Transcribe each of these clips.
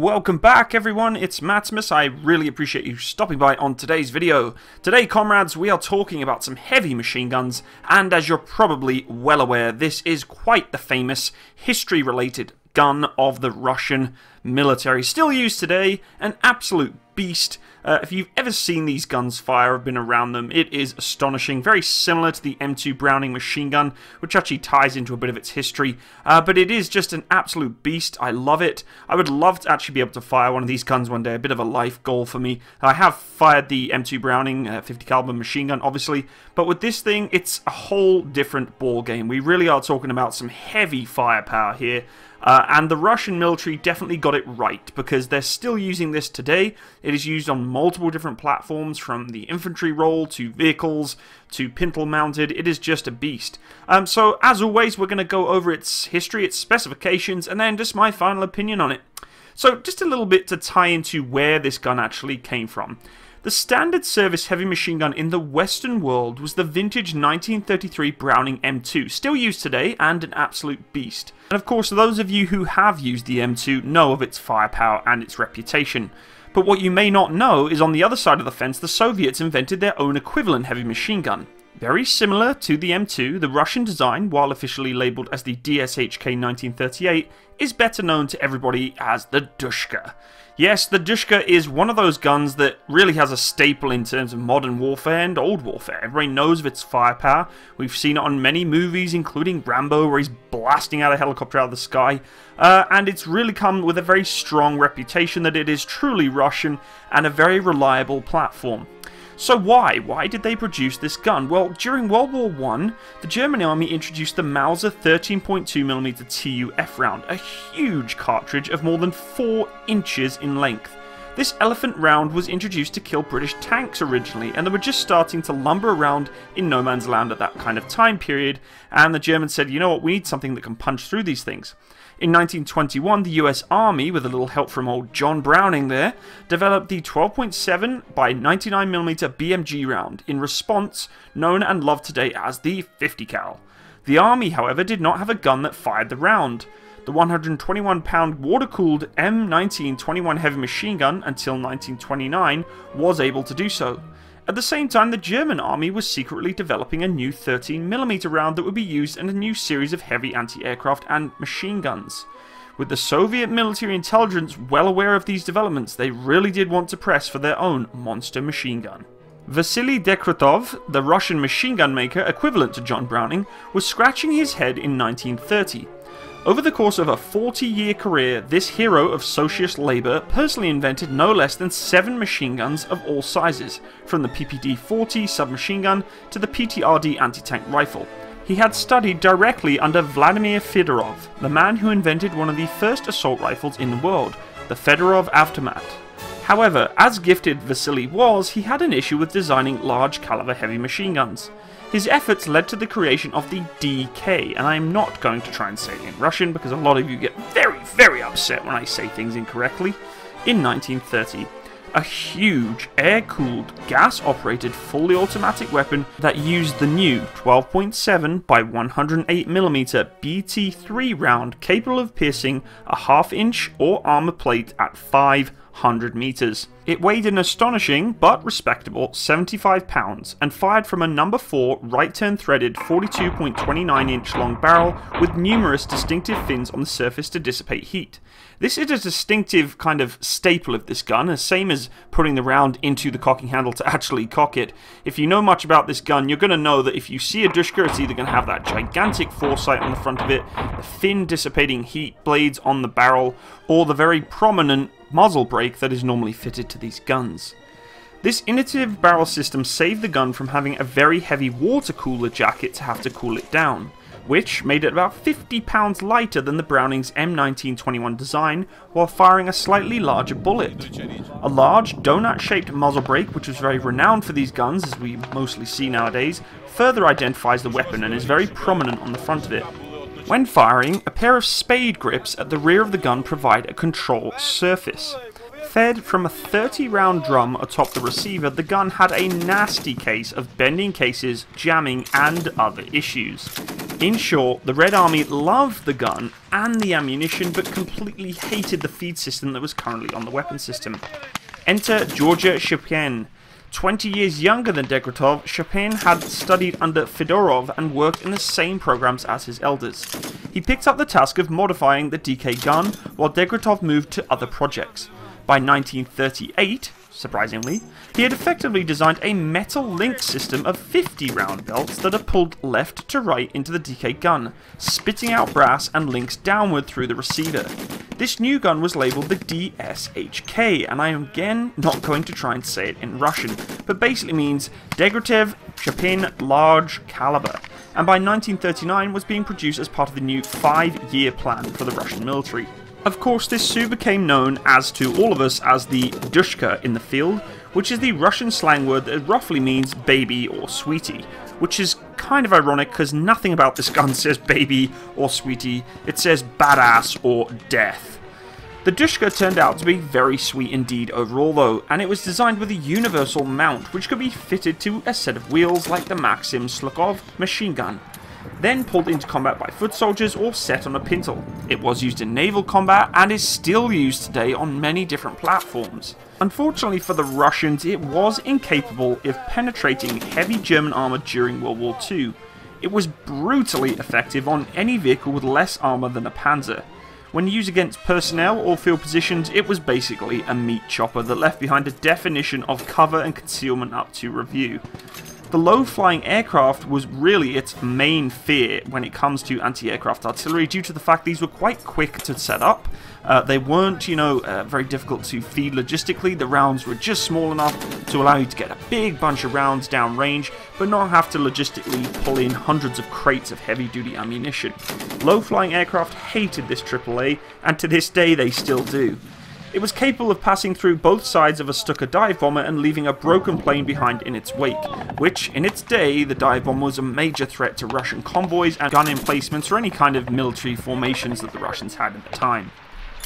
Welcome back everyone, it's Matsimus. I really appreciate you stopping by on today's video. Today, comrades, we are talking about some heavy machine guns, and as you're probably well aware, this is quite the famous history-related gun of the Russian military. Still used today, an absolute beast. If you've ever seen these guns fire or been around them, it is astonishing. Very similar to the M2 Browning machine gun, which actually ties into a bit of its history. But it is just an absolute beast. I love it. I would love to actually be able to fire one of these guns one day. A bit of a life goal for me. I have fired the M2 Browning 50 caliber machine gun, obviously. But with this thing, it's a whole different ball game. We really are talking about some heavy firepower here. And the Russian military definitely got it right, because they're still using this today. It is used on multiple different platforms, from the infantry role to vehicles to pintle mounted. It is just a beast. So as always, we're going to go over its history, its specifications, and then just my final opinion on it. So just a little bit to tie into where this gun actually came from. The standard service heavy machine gun in the Western world was the vintage 1933 Browning M2, still used today and an absolute beast. And of course, those of you who have used the M2 know of its firepower and its reputation. But what you may not know is on the other side of the fence, the Soviets invented their own equivalent heavy machine gun. Very similar to the M2, the Russian design, while officially labelled as the DShK 1938, is better known to everybody as the Dashka. Yes, the Dashka is one of those guns that really has a staple in terms of modern warfare and old warfare. Everybody knows of its firepower. We've seen it on many movies, including Rambo, where he's blasting out a helicopter out of the sky. And it's really come with a very strong reputation that it is truly Russian and a very reliable platform. So why? Why did they produce this gun? Well, during World War I, the German army introduced the Mauser 13.2mm TUF round, a huge cartridge of more than 4 inches in length. This elephant round was introduced to kill British tanks originally, and they were just starting to lumber around in no man's land at that kind of time period, and the Germans said, you know what, we need something that can punch through these things. In 1921, the US Army, with a little help from old John Browning there, developed the 12.7 by 99mm BMG round, in response known and loved today as the 50 cal. The Army, however, did not have a gun that fired the round. The 121-pound water-cooled M1921 heavy machine gun until 1929 was able to do so. At the same time, the German army was secretly developing a new 13mm round that would be used in a new series of heavy anti-aircraft and machine guns. With the Soviet military intelligence well aware of these developments, they really did want to press for their own monster machine gun. Vasily Degtyaryov, the Russian machine gun maker equivalent to John Browning, was scratching his head in 1930. Over the course of a 40-year career, this hero of socialist labour personally invented no less than 7 machine guns of all sizes, from the PPD-40 submachine gun to the PTRD anti-tank rifle. He had studied directly under Vladimir Fedorov, the man who invented one of the first assault rifles in the world, the Fedorov Avtomat. However, as gifted Vasily was, he had an issue with designing large caliber heavy machine guns. His efforts led to the creation of the DK, and I am not going to try and say it in Russian because a lot of you get very upset when I say things incorrectly. In 1930, a huge air-cooled, gas-operated, fully automatic weapon that used the new 12.7 by 108mm BT3 round capable of piercing a half-inch or armour plate at 500 meters. It weighed an astonishing, but respectable, 75 pounds, and fired from a number 4 right-turn threaded 42.29-inch long barrel with numerous distinctive fins on the surface to dissipate heat. This is a distinctive kind of staple of this gun, the same as putting the round into the cocking handle to actually cock it. If you know much about this gun, you're going to know that if you see a Dashka, it's either going to have that gigantic foresight on the front of it, the fin dissipating heat blades on the barrel, or the very prominent muzzle brake that is normally fitted to these guns. This innovative barrel system saved the gun from having a very heavy water cooler jacket to have to cool it down, which made it about 50 pounds lighter than the Browning's M1921 design, while firing a slightly larger bullet. A large, donut-shaped muzzle brake, which was very renowned for these guns, as we mostly see nowadays, further identifies the weapon and is very prominent on the front of it. When firing, a pair of spade grips at the rear of the gun provide a control surface. Fed from a 30-round drum atop the receiver, the gun had a nasty case of bending cases, jamming, and other issues. In short, the Red Army loved the gun and the ammunition, but completely hated the feed system that was currently on the weapon system. Enter Georgi Shpagin. 20 years younger than Degtyaryov, Shpagin had studied under Fedorov and worked in the same programs as his elders. He picked up the task of modifying the DK gun, while Degtyaryov moved to other projects. By 1938, surprisingly, he had effectively designed a metal link system of 50 round belts that are pulled left to right into the DK gun, spitting out brass and links downward through the receiver. This new gun was labelled the DShK, and I am again not going to try and say it in Russian, but basically means Degtyaryov-Shpagin Large-Calibre, and by 1939 was being produced as part of the new 5-year plan for the Russian military. Of course, this soon became known as to all of us as the Dashka in the field, which is the Russian slang word that roughly means baby or sweetie, which is kind of ironic because nothing about this gun says baby or sweetie, it says badass or death. The Dashka turned out to be very sweet indeed overall though, and it was designed with a universal mount which could be fitted to a set of wheels like the Matsimus machine gun, then pulled into combat by foot soldiers or set on a pintle. It was used in naval combat and is still used today on many different platforms. Unfortunately for the Russians, it was incapable of penetrating heavy German armour during World War II. It was brutally effective on any vehicle with less armour than a Panzer. When used against personnel or field positions, it was basically a meat chopper that left behind a definition of cover and concealment up to review. The low-flying aircraft was really its main fear when it comes to anti-aircraft artillery due to the fact these were quite quick to set up. They weren't, very difficult to feed logistically. The rounds were just small enough to allow you to get a big bunch of rounds down range, but not have to logistically pull in hundreds of crates of heavy-duty ammunition. Low-flying aircraft hated this AAA, and to this day they still do. It was capable of passing through both sides of a Stuka dive bomber and leaving a broken plane behind in its wake, which, in its day, the dive bomber was a major threat to Russian convoys and gun emplacements or any kind of military formations that the Russians had at the time.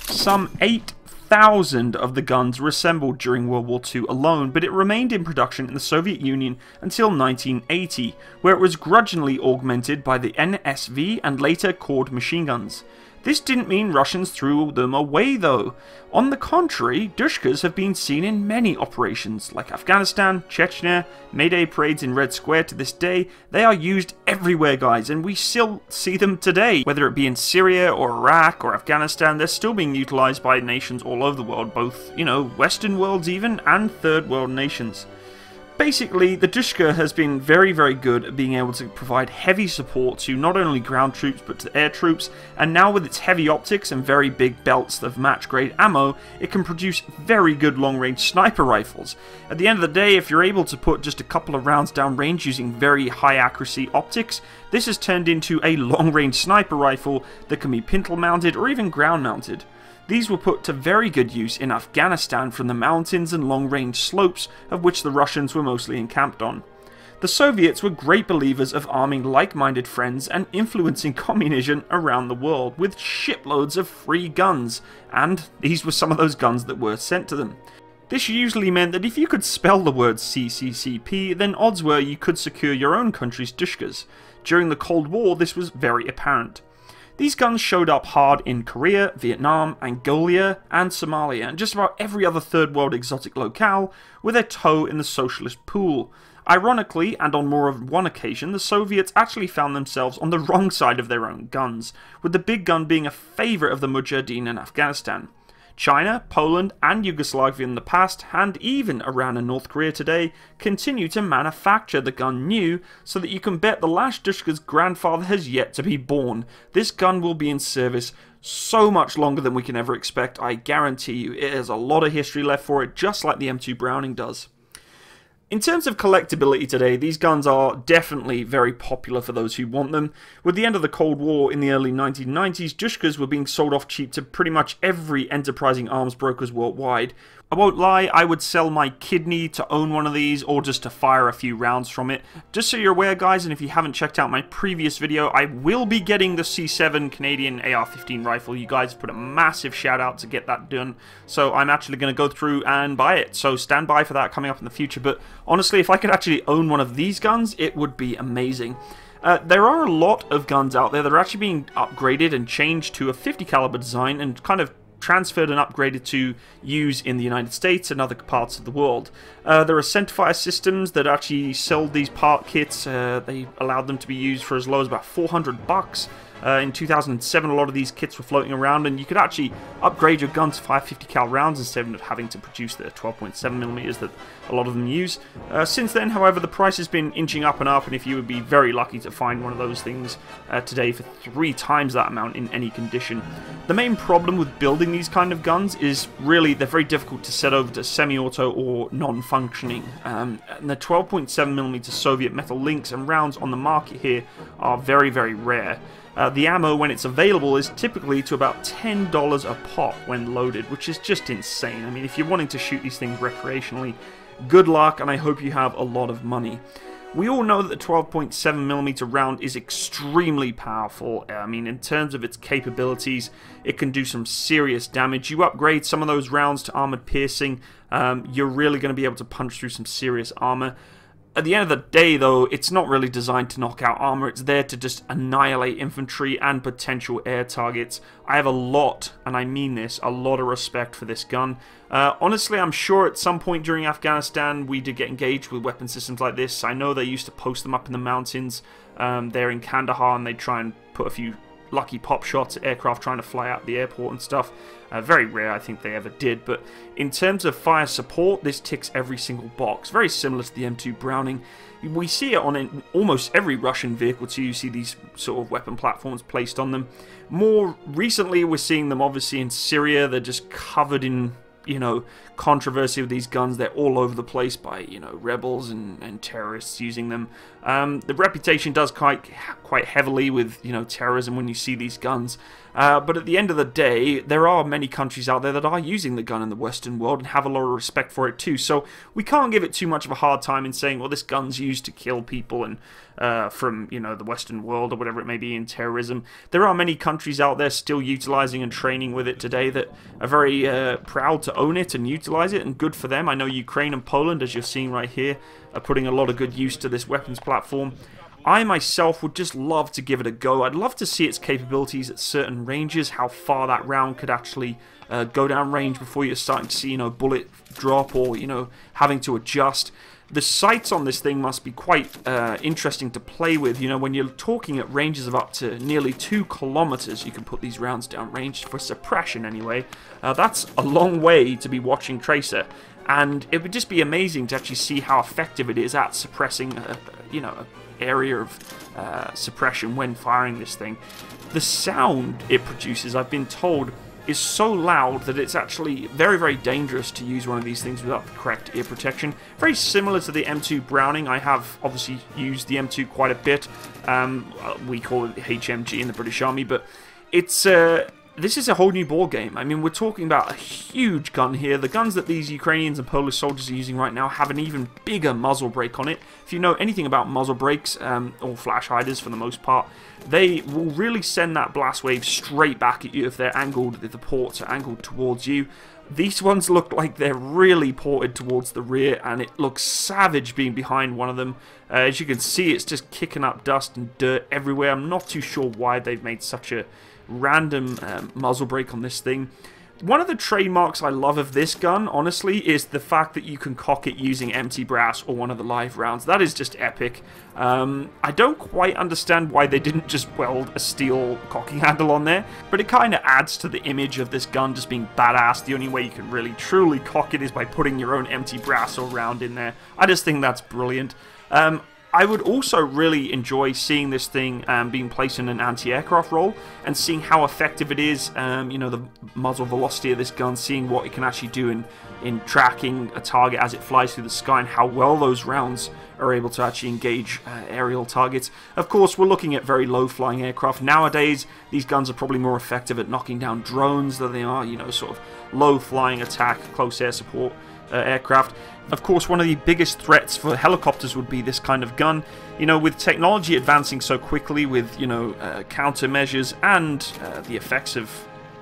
Some 8,000 of the guns were assembled during World War II alone, but it remained in production in the Soviet Union until 1980, where it was grudgingly augmented by the NSV and later Cord machine guns. This didn't mean Russians threw them away though. On the contrary, Dashkas have been seen in many operations, like Afghanistan, Chechnya, Mayday parades in Red Square to this day. They are used everywhere guys, and we still see them today. Whether it be in Syria or Iraq or Afghanistan, they're still being utilised by nations all over the world, both, Western worlds even, and third world nations. Basically, the Dashka has been very, very good at being able to provide heavy support to not only ground troops but to air troops, and now with its heavy optics and very big belts of match-grade ammo, it can produce very good long-range sniper rifles. At the end of the day, if you're able to put just a couple of rounds down range using very high accuracy optics, this has turned into a long-range sniper rifle that can be pintle-mounted or even ground-mounted. These were put to very good use in Afghanistan from the mountains and long-range slopes of which the Russians were mostly encamped on. The Soviets were great believers of arming like-minded friends and influencing communism around the world with shiploads of free guns, and these were some of those guns that were sent to them. This usually meant that if you could spell the word CCCP, then odds were you could secure your own country's Dashkas. During the Cold War, this was very apparent. These guns showed up hard in Korea, Vietnam, Angola, and Somalia, and just about every other third world exotic locale with a toe in the socialist pool. Ironically, and on more of one occasion, the Soviets actually found themselves on the wrong side of their own guns, with the big gun being a favourite of the Mujahideen in Afghanistan. China, Poland, and Yugoslavia in the past, and even Iran and North Korea today, continue to manufacture the gun new, so that you can bet the last Dashka's grandfather has yet to be born. This gun will be in service so much longer than we can ever expect, I guarantee you. It has a lot of history left for it, just like the M2 Browning does. In terms of collectability today, these guns are definitely very popular for those who want them. With the end of the Cold War in the early 1990s, Dashkas were being sold off cheap to pretty much every enterprising arms brokers worldwide. I won't lie, I would sell my kidney to own one of these, or just to fire a few rounds from it. Just so you're aware, guys, and if you haven't checked out my previous video, I will be getting the C7 Canadian AR-15 rifle. You guys put a massive shout out to get that done, so I'm actually going to go through and buy it. So stand by for that coming up in the future, but honestly, if I could actually own one of these guns, it would be amazing. There are a lot of guns out there that are actually being upgraded and changed to a 50 caliber design and kind of transferred and upgraded to use in the United States and other parts of the world. There are centerfire systems that actually sell these part kits. They allowed them to be used for as low as about $400. In 2007, a lot of these kits were floating around, and you could actually upgrade your gun to 550 cal rounds instead of having to produce the 12.7mm that a lot of them use. Since then, however, the price has been inching up, and if you would be very lucky to find one of those things today for 3 times that amount in any condition. The main problem with building these kind of guns is really they're very difficult to set over to semi-auto or non-functioning. And the 12.7mm Soviet metal links and rounds on the market here are very, very rare. The ammo, when it's available, is typically to about $10 a pop when loaded, which is just insane. I mean, if you're wanting to shoot these things recreationally, good luck, and I hope you have a lot of money. We all know that the 12.7mm round is extremely powerful. I mean, in terms of its capabilities, it can do some serious damage. You upgrade some of those rounds to armored piercing, you're really going to be able to punch through some serious armor. At the end of the day, though, it's not really designed to knock out armor. It's there to just annihilate infantry and potential air targets. I have a lot, and I mean this, a lot of respect for this gun. Honestly, I'm sure at some point during Afghanistan we did get engaged with weapon systems like this. I know they used to post them up in the mountains there in Kandahar, and they'd try and put a few lucky pop shots at aircraft trying to fly out the airport and stuff. Very rare, I think they ever did, but in terms of fire support, this ticks every single box. Very similar to the M2 Browning. We see it on almost every Russian vehicle too. You see these sort of weapon platforms placed on them. More recently, we're seeing them obviously in Syria. They're just covered in, you know, controversy with these guns. They're all over the place by, you know, rebels and terrorists using them. The reputation does quite heavily with, you know, terrorism when you see these guns. But at the end of the day, there are many countries out there that are using the gun in the Western world and have a lot of respect for it too. So we can't give it too much of a hard time in saying, well, this gun's used to kill people and from, you know, the Western world or whatever it may be in terrorism. There are many countries out there still utilizing and training with it today that are very proud to own it and utilize it, and good for them. I know Ukraine and Poland, as you're seeing right here, are putting a lot of good use to this weapons platform. I myself would just love to give it a go. I'd love to see its capabilities at certain ranges, how far that round could actually go down range before you're starting to see, you know, bullet drop or, you know, having to adjust. The sights on this thing must be quite interesting to play with. You know, when you're talking at ranges of up to nearly 2 kilometers, you can put these rounds down range for suppression anyway. That's a long way to be watching Tracer, and it would just be amazing to actually see how effective it is at suppressing, you know, an area of suppression when firing this thing. The sound it produces, I've been told, is so loud that it's actually very, very dangerous to use one of these things without the correct ear protection. Very similar to the M2 Browning. I have obviously used the M2 quite a bit. We call it the HMG in the British Army, but it's this is a whole new ball game. I mean, we're talking about a huge gun here. The guns that these Ukrainians and Polish soldiers are using right now have an even bigger muzzle brake on it. If you know anything about muzzle brakes, or flash hiders for the most part, they will really send that blast wave straight back at you if they're angled, if the ports are angled towards you. These ones look like they're really ported towards the rear, and it looks savage being behind one of them. As you can see, it's just kicking up dust and dirt everywhere. I'm not too sure why they've made such a random muzzle brake on this thing. One of the trademarks I love of this gun, honestly, is the fact that you can cock it using empty brass or one of the live rounds. That is just epic. I don't quite understand why they didn't just weld a steel cocking handle on there, but it kind of adds to the image of this gun just being badass. The only way you can really truly cock it is by putting your own empty brass or round in there. I just think that's brilliant. I would also really enjoy seeing this thing being placed in an anti-aircraft role and seeing how effective it is, you know, the muzzle velocity of this gun, seeing what it can actually do in tracking a target as it flies through the sky and how well those rounds are able to actually engage aerial targets. Of course, we're looking at very low-flying aircraft. Nowadays, these guns are probably more effective at knocking down drones than they are, you know, sort of low-flying attack, close air support aircraft. Of course, one of the biggest threats for helicopters would be this kind of gun. You know, with technology advancing so quickly, with, you know, countermeasures and the effects of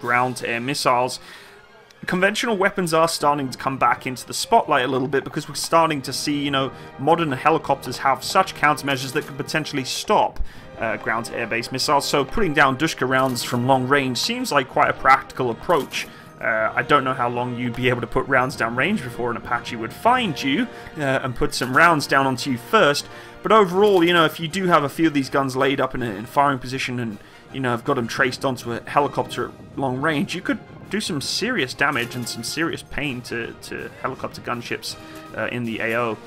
ground-to-air missiles, conventional weapons are starting to come back into the spotlight a little bit, because we're starting to see, you know, modern helicopters have such countermeasures that could potentially stop ground-to-air based missiles. So putting down Dashka rounds from long range seems like quite a practical approach. I don't know how long you'd be able to put rounds down range before an Apache would find you and put some rounds down onto you first. But overall, you know, if you do have a few of these guns laid up in a firing position and, you know, have got them traced onto a helicopter at long range, you could do some serious damage and some serious pain to helicopter gunships in the AO.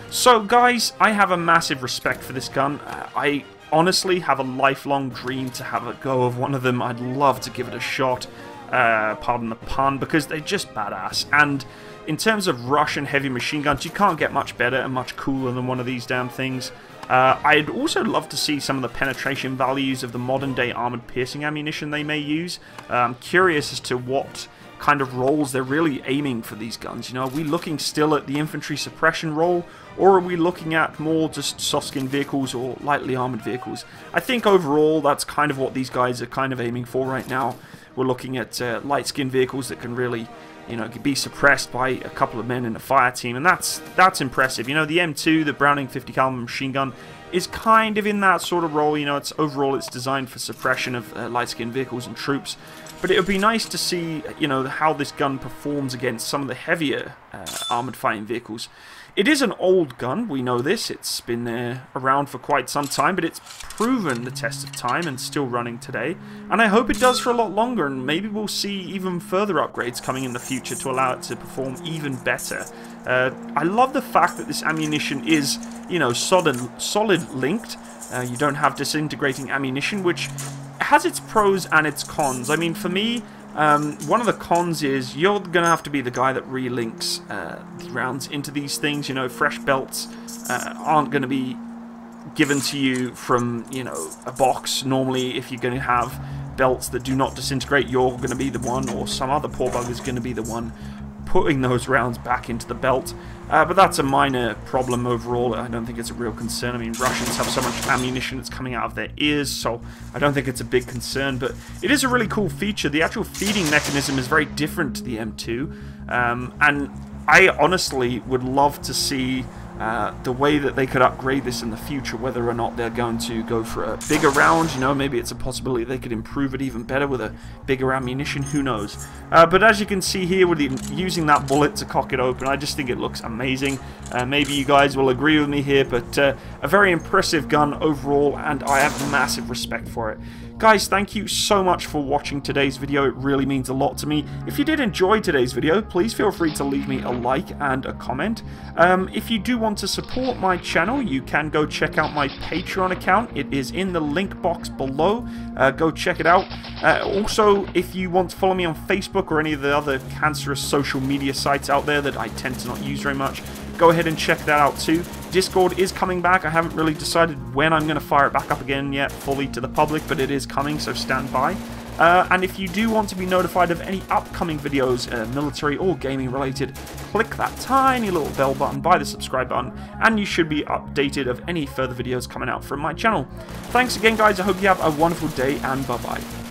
So guys, I have a massive respect for this gun. I honestly have a lifelong dream to have a go of one of them. I'd love to give it a shot, pardon the pun, because they're just badass. And in terms of Russian heavy machine guns, you can't get much better and much cooler than one of these damn things. I'd also love to see some of the penetration values of the modern day armored piercing ammunition they may use. I'm curious as to what kind of roles they're really aiming for these guns. You know, are we looking still at the infantry suppression role, or are we looking at more just soft-skin vehicles or lightly armored vehicles? I think overall that's kind of what these guys are kind of aiming for right now. We're looking at light-skin vehicles that can really, you know, be suppressed by a couple of men in a fire team, and that's impressive. You know, the M2, the Browning 50 caliber machine gun, is kind of in that sort of role. You know, overall it's designed for suppression of light-skinned vehicles and troops. But it would be nice to see, you know, how this gun performs against some of the heavier armored fighting vehicles. It is an old gun, we know this. It's been around for quite some time, but it's proven the test of time and still running today. And I hope it does for a lot longer, and maybe we'll see even further upgrades coming in the future to allow it to perform even better. I love the fact that this ammunition is, you know, solid linked. You don't have disintegrating ammunition, which has its pros and its cons. I mean, for me, one of the cons is you're going to have to be the guy that relinks the rounds into these things. You know, fresh belts aren't going to be given to you from, you know, a box. Normally, if you're going to have belts that do not disintegrate, you're going to be the one, or some other poor bug is going to be the one putting those rounds back into the belt. But that's a minor problem overall. I don't think it's a real concern. I mean, Russians have so much ammunition that's coming out of their ears, so I don't think it's a big concern. But it is a really cool feature. The actual feeding mechanism is very different to the M2. And I honestly would love to see the way that they could upgrade this in the future, whether or not they're going to go for a bigger round. You know, maybe it's a possibility they could improve it even better with a bigger ammunition, who knows. But as you can see here, with using that bullet to cock it open, I just think it looks amazing. Maybe you guys will agree with me here, but a very impressive gun overall, and I have massive respect for it. Guys, thank you so much for watching today's video. It really means a lot to me. If you did enjoy today's video, please feel free to leave me a like and a comment. If you do want to support my channel, you can go check out my Patreon account. It is in the link box below. Go check it out. Also, if you want to follow me on Facebook or any of the other cancerous social media sites out there that I tend to not use very much, go ahead and check that out too. Discord is coming back. I haven't really decided when I'm going to fire it back up again yet fully to the public, but it is coming, so stand by. And if you do want to be notified of any upcoming videos, military or gaming related, click that tiny little bell button by the subscribe button, and you should be updated of any further videos coming out from my channel. Thanks again, guys. I hope you have a wonderful day, and bye-bye.